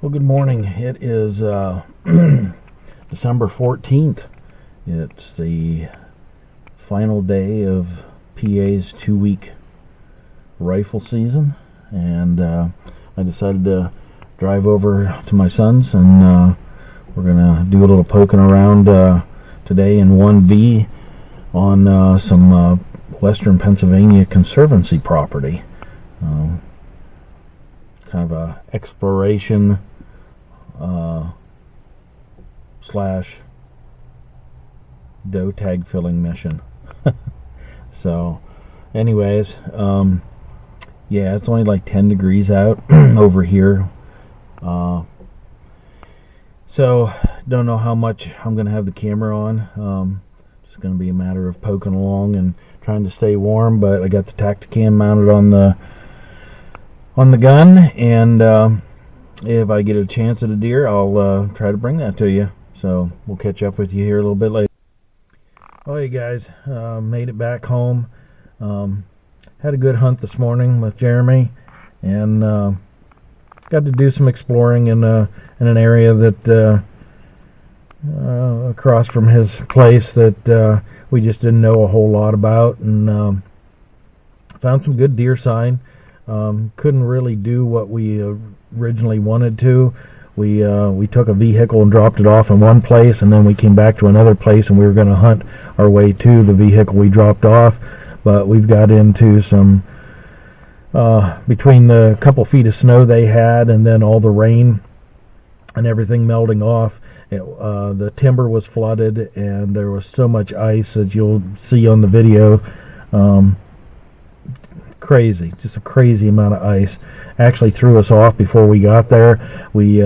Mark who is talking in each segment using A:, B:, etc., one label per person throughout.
A: Well, good morning. It is December 14th. It's the final day of PA's 2-week rifle season, and I decided to drive over to my son's, and we're going to do a little poking around today in 1V on some Western Pennsylvania Conservancy property. Kind of a exploration slash doe tag filling mission. So anyways, yeah, it's only like 10 degrees out over here, so don't know how much I'm gonna have the camera on. It's gonna be a matter of poking along and trying to stay warm, but I got the Tacticam mounted on the gun, and if I get a chance at a deer, I'll try to bring that to you. So we'll catch up with you here a little bit later. Oh, hey guys, made it back home. Had a good hunt this morning with Jeremy, and got to do some exploring in an area that across from his place that we just didn't know a whole lot about, and found some good deer sign. Couldn't really do what we originally wanted to. We took a vehicle and dropped it off in one place, and then we came back to another place, and we were going to hunt our way to the vehicle we dropped off. But we've got into some between the couple feet of snow they had, and then all the rain and everything melting off. The timber was flooded, and there was so much ice that you'll see on the video. Crazy, just a crazy amount of ice. Actually threw us off before we got there. We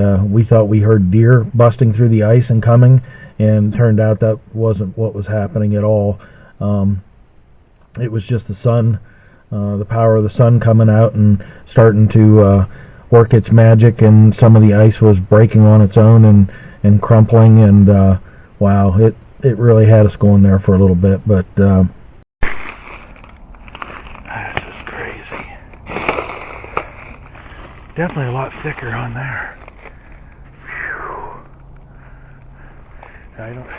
A: thought we heard deer busting through the ice and coming, and turned out that wasn't what was happening at all. It was just the sun, the power of the sun coming out and starting to work its magic, and some of the ice was breaking on its own and crumpling, and wow, it really had us going there for a little bit, but definitely a lot thicker on there. Whew. I don't.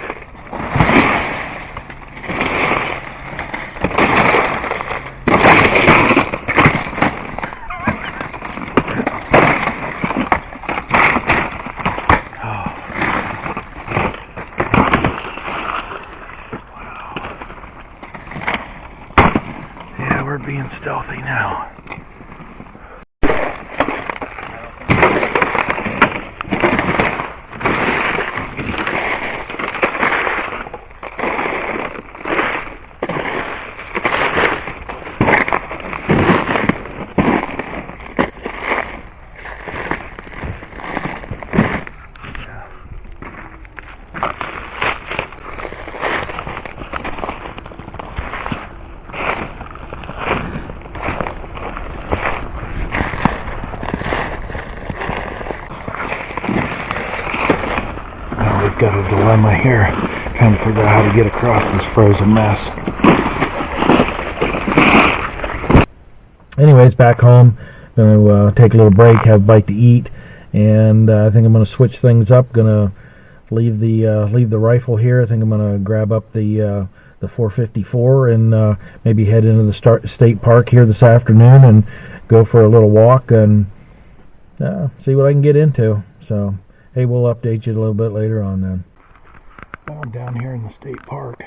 A: Oh. Wow. Yeah, we're being stealthy now. Got a dilemma here, trying to figure out how to get across this frozen mess. Anyways, back home, gonna take a little break, have a bite to eat, and I think I'm gonna switch things up. Gonna leave the rifle here. I think I'm gonna grab up the 454 and maybe head into the state park here this afternoon and go for a little walk and see what I can get into. So. Hey, we'll update you a little bit later on then. Well, I'm down here in the state park,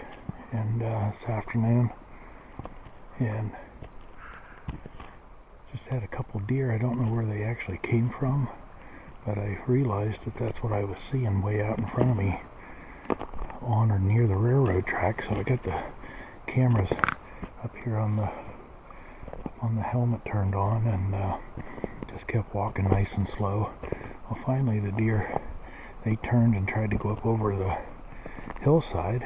A: and this afternoon, and just had a couple deer. I don't know where they actually came from, but I realized that that's what I was seeing way out in front of me, on or near the railroad track. So I got the cameras up here on the helmet turned on, and just kept walking nice and slow. Well, finally the deer, they turned and tried to go up over the hillside,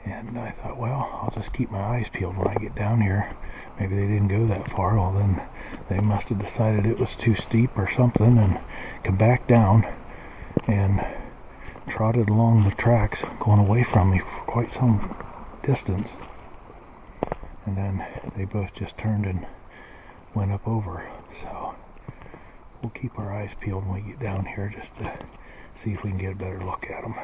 A: and I thought, well, I'll just keep my eyes peeled when I get down here. Maybe they didn't go that far. Well, then they must have decided it was too steep or something and come back down and trotted along the tracks, going away from me for quite some distance, and then they both just turned and went up over. So we'll keep our eyes peeled when we get down here just to see if we can get a better look at them.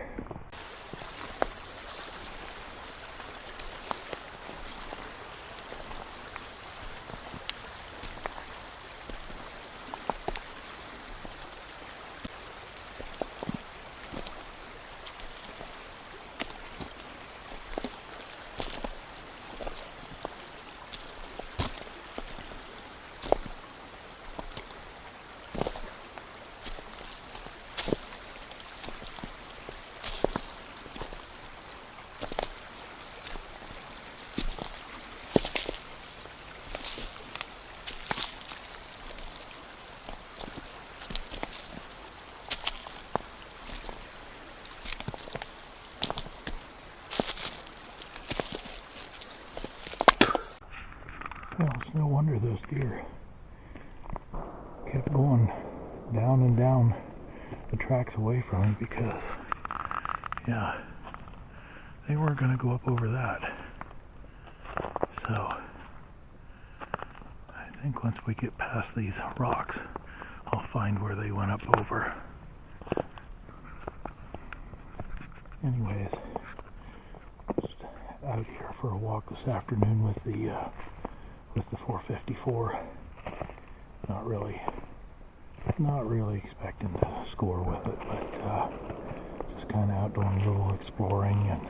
A: Well, it's no wonder those deer kept going down and down the tracks away from me, because, yeah, they weren't going to go up over that. So, I think once we get past these rocks, I'll find where they went up over. Anyways, just out here for a walk this afternoon with the 454. Not really expecting to score with it, but just kind of out doing a little exploring and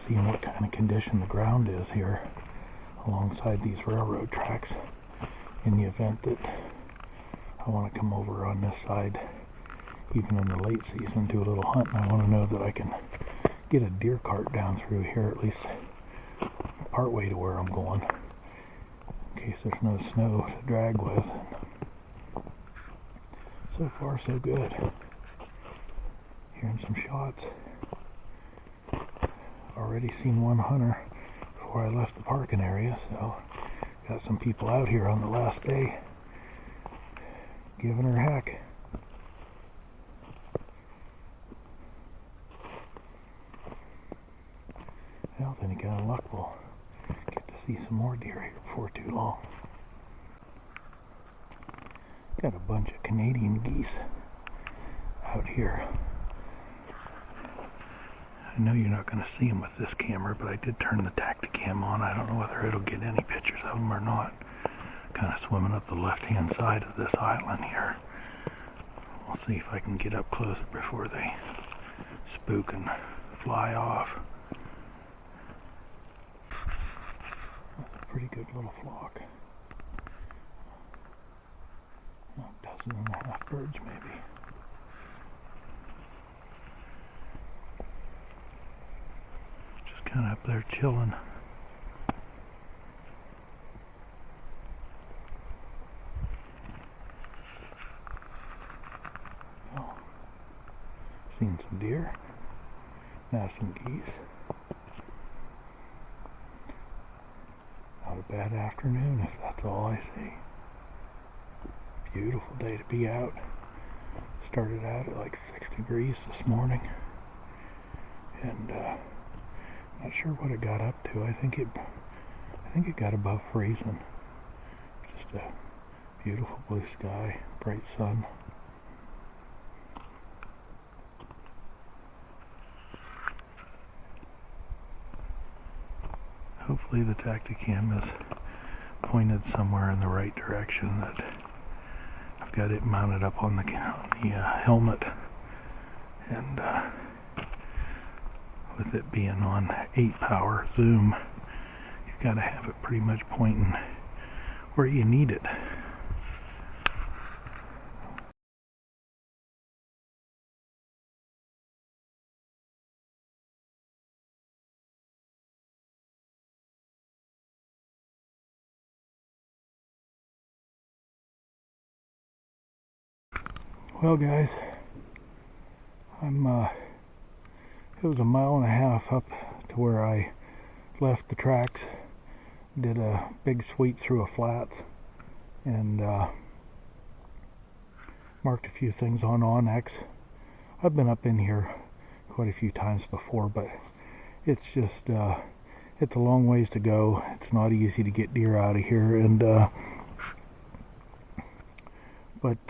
A: seeing what kind of condition the ground is here alongside these railroad tracks, in the event that I want to come over on this side even in the late season, do a little hunt, and I want to know that I can get a deer cart down through here, at least part way to where I'm going, in case there's no snow to drag with. So far, so good. Hearing some shots. Already seen one hunter before I left the parking area, so got some people out here on the last day giving her heck. Well, with any kind of luck, we'll get to see some more deer here before too long. Got a bunch of Canadian geese out here. I know you're not going to see them with this camera, but I did turn the Tacticam on. I don't know whether it'll get any pictures of them or not. Kind of swimming up the left-hand side of this island here. We'll see if I can get up close before they spook and fly off. That's a pretty good little flock. A dozen and a half birds, maybe. Just kind of up there chilling. Oh, seen some deer. Now some geese. Not a bad afternoon, if that's all I see. Beautiful day to be out. Started out at like 6 degrees this morning, and not sure what it got up to. I think it got above freezing. Just a beautiful blue sky, bright sun. Hopefully the Tacticam is pointed somewhere in the right direction. That I've got it mounted up on the helmet, and with it being on 8-power zoom, you've got to have it pretty much pointing where you need it. Well, guys, it was a mile and a half up to where I left the tracks, did a big sweep through a flat, and marked a few things on Onyx. I've been up in here quite a few times before, but it's just it's a long ways to go. It's not easy to get deer out of here, and But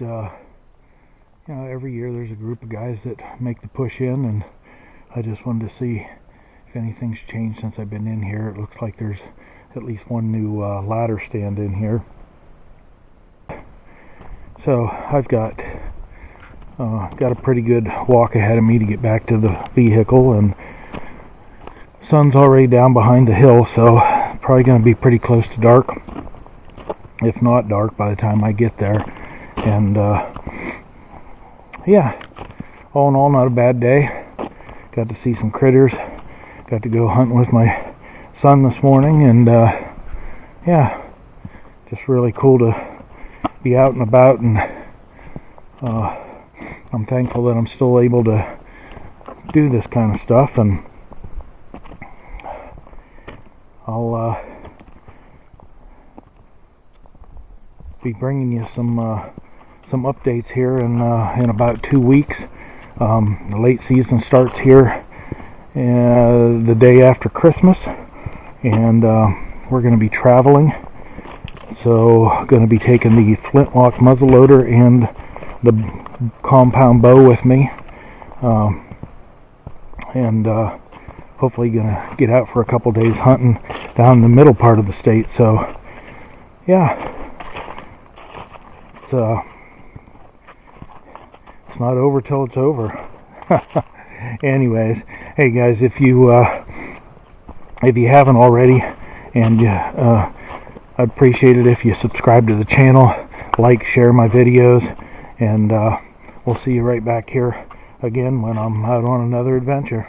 A: every year there's a group of guys that make the push in, and I just wanted to see if anything's changed since I've been in here. It looks like there's at least one new ladder stand in here. So I've got a pretty good walk ahead of me to get back to the vehicle, and sun's already down behind the hill, so probably going to be pretty close to dark, if not dark, by the time I get there. And yeah, all in all, not a bad day. Got to see some critters. Got to go hunting with my son this morning, and yeah, just really cool to be out and about, and I'm thankful that I'm still able to do this kind of stuff. And I'll be bringing you some updates here in about 2 weeks. The late season starts here the day after Christmas, and we're going to be traveling. So going to be taking the flintlock muzzleloader and the compound bow with me, and hopefully going to get out for a couple days hunting down in the middle part of the state. So yeah, it's not over till it's over. Anyways, hey guys, if you haven't already, and I'd appreciate it if you subscribe to the channel, like, share my videos, and we'll see you right back here again when I'm out on another adventure.